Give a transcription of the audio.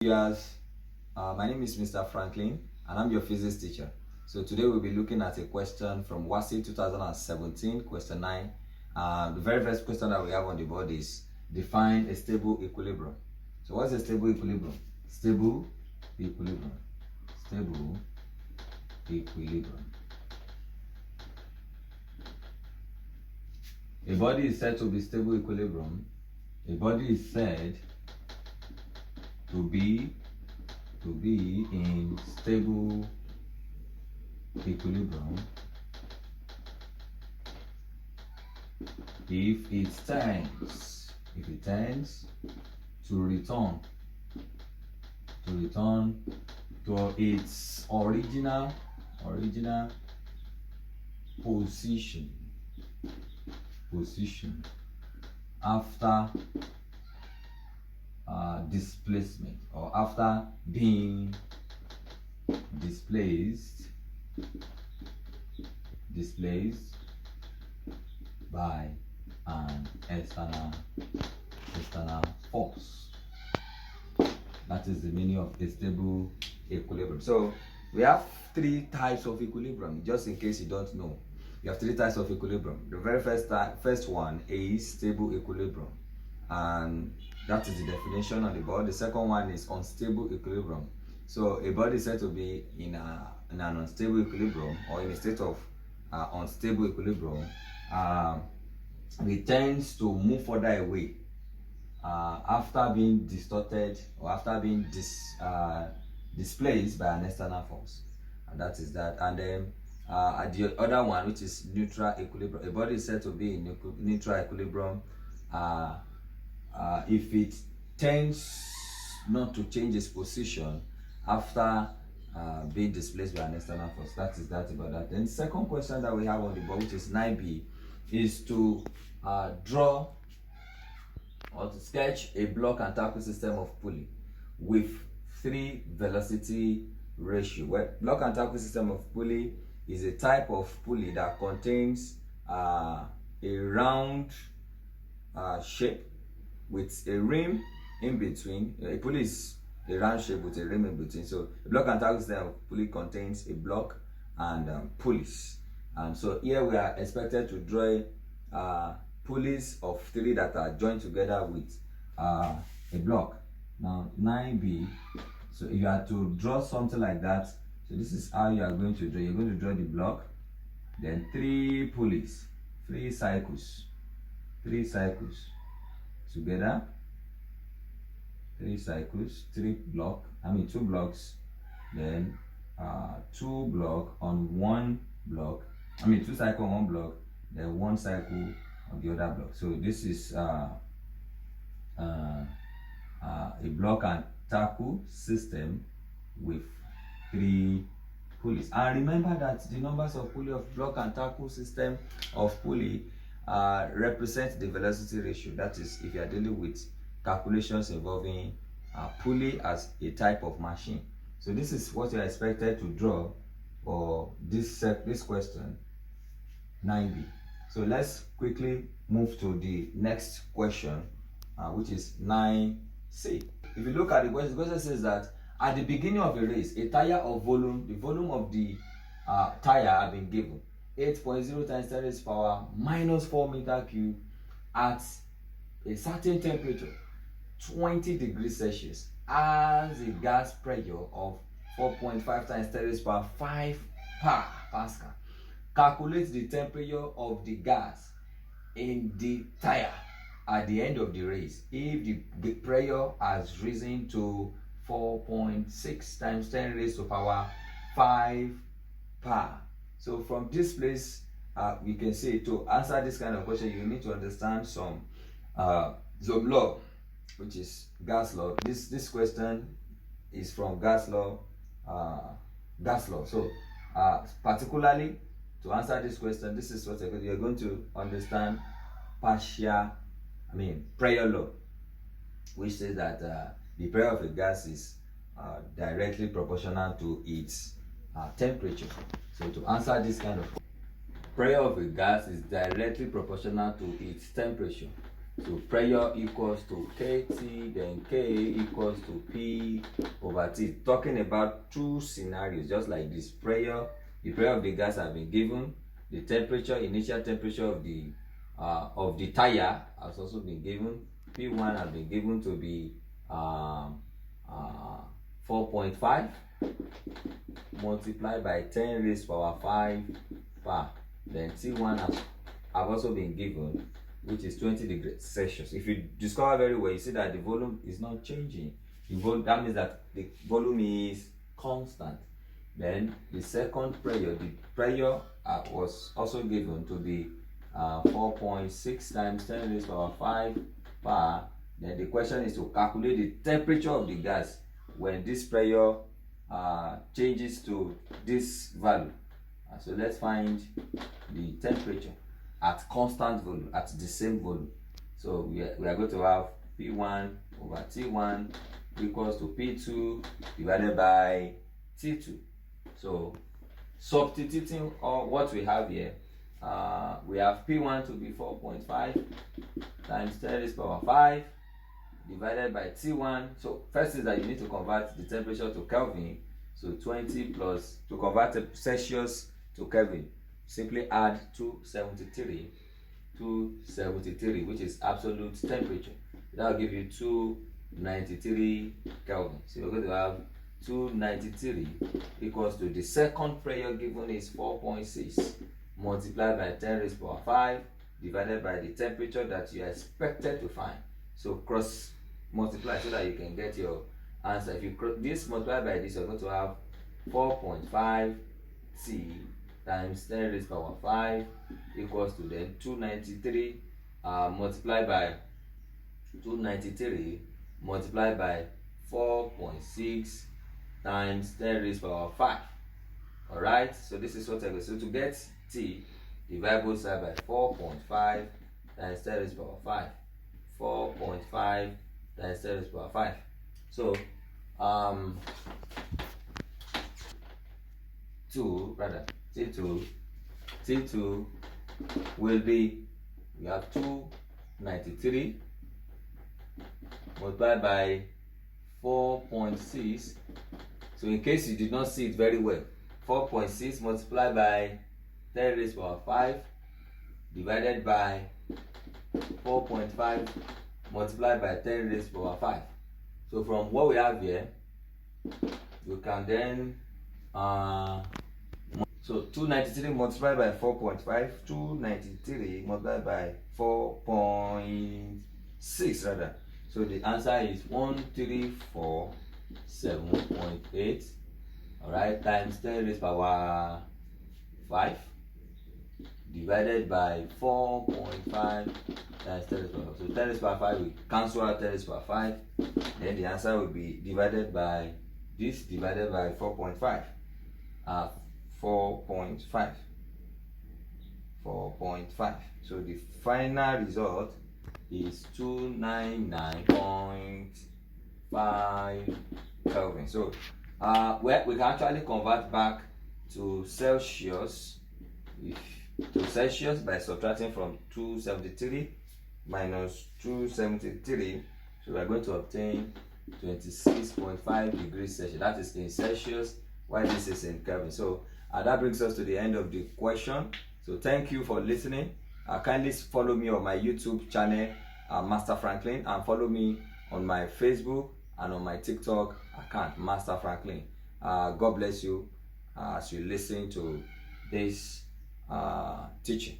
Yes, my name is Mr. Franklin and I'm your physics teacher. So today we'll be looking at a question from Wassce 2017, question 9. The very first question that we have on the board is define a stable equilibrium. So what's a stable equilibrium? Stable equilibrium. Stable equilibrium. A body is said to be stable equilibrium. A body is said to be in stable equilibrium if it tends to return to its original position after displacement, or after being displaced by an external force. That is the meaning of a stable equilibrium. So we have three types of equilibrium, just in case you don't know. You have three types of equilibrium. The very first one is stable equilibrium, and that is the definition on the board. The second one is unstable equilibrium. So a body is said to be in an unstable equilibrium, or in a state of unstable equilibrium. It tends to move further away after being distorted, or after being displaced by an external force. And that is that. And then the other one, which is neutral equilibrium. A body is said to be in neutral equilibrium if it tends not to change its position after being displaced by an external force. That is that about that. Then the second question that we have on the board, which is 9b, is to draw or to sketch a block and tackle system of pulley with 3 velocity ratio. Well, block and tackle system of pulley is a type of pulley that contains a round shape with a rim in between. A pulley is a round shape with a rim in between. So a block and tackle system of pulley contains a block and pulleys. And so here we are expected to draw pulleys of 3 that are joined together with a block. Now 9b, so if you are to draw something like that, so this is how you are going to draw. You're going to draw the block, then 3 pulleys, 3 cycles together, 3 cycles, 2 blocks, then 2 block on 1 block, 2 cycle on 1 block, then 1 cycle on the other block. So this is a block and tackle system with 3 pulleys. And remember that the numbers of pulley of block and tackle system of pulley represent the velocity ratio. That is, if you are dealing with calculations involving pulley as a type of machine. So this is what you are expected to draw for this question 9b. So let's quickly move to the next question, which is 9c. If you look at the question says that at the beginning of a race, a tire of volume, the volume of the tire have been given 8.0 times 10 raised power minus 4 meter cube at a certain temperature, 20 degrees Celsius, as a gas pressure of 4.5 times 10 raised power 5 Pascal. Calculate the temperature of the gas in the tire at the end of the race if the pressure has risen to 4.6 times 10 raised to power 5 par. So from this place, we can say to answer this kind of question, you need to understand some law, which is gas law. This question is from gas law. So particularly to answer this question, this is what you're going to understand pressure law, which says that the pressure of a gas is directly proportional to its temperature. So to answer this kind of pressure of a gas is directly proportional to its temperature. So pressure equals to KT, then K equals to P over T. Talking about two scenarios, just like this. The pressure of the gas has been given. The temperature, initial temperature of the tire has also been given. P1 has been given to be 4.5 multiplied by 10 raised to power 5 bar. Then T1 have also been given, which is 20 degrees Celsius. If you discover very well, you see that the volume is not changing. That means that the volume is constant. Then the second pressure, was also given to be 4.6 times 10 raised to power 5 bar. Then the question is to calculate the temperature of the gas when this pressure changes to this value. So let's find the temperature at constant volume, at the same volume. So we are going to have P1 over T1 equals to P2 divided by T2. So substituting what we have here, we have P1 to be 4.5 times 10 raised to power 5 divided by T1. So first is that you need to convert the temperature to Kelvin. So 20 plus, to convert Celsius to Kelvin, simply add 273, which is absolute temperature. That will give you 293 Kelvin. So you're going to have 293 equals to the second pressure given is 4.6 multiplied by 10 raised to power 5 divided by the temperature that you are expected to find. So cross multiply so that you can get your answer. If you cross this multiply by this, you're going to have 4.5 T times 10 raised to power 5 equals to then 293 multiplied by 4.6 times 10 raised to power 5. Alright, so this is what I go. So to get T, divide both sides by 4.5 times 10 raised to power 5. 4.5 times 10 raised to power 5. So T2 will be, we have 293 multiplied by 4.6. So in case you did not see it very well, 4.6 multiplied by 10 raised to power 5 divided by 4.5 multiplied by 10 raised to power 5. So from what we have here, we can then so 293 multiplied by 4.5, 293 multiplied by 4.6 rather. So the answer is 1347.8, alright, times 10 raised to power 5 divided by 4.5 times 10 raised to power 5. So 10 raised to power 5 will cancel out 10 raised to power 5. Then the answer will be divided by this, divided by 4.5. 4.5. So the final result is 299.5 Kelvin. So we can actually convert back to Celsius, by subtracting from 273 minus 273. So we are going to obtain 26.5 degrees Celsius. That is in Celsius, while this is in Kelvin. So that brings us to the end of the question. So thank you for listening. Kindly follow me on my YouTube channel, Master Franklin, and follow me on my Facebook and on my TikTok account, Master Franklin. God bless you as you listen to this teaching.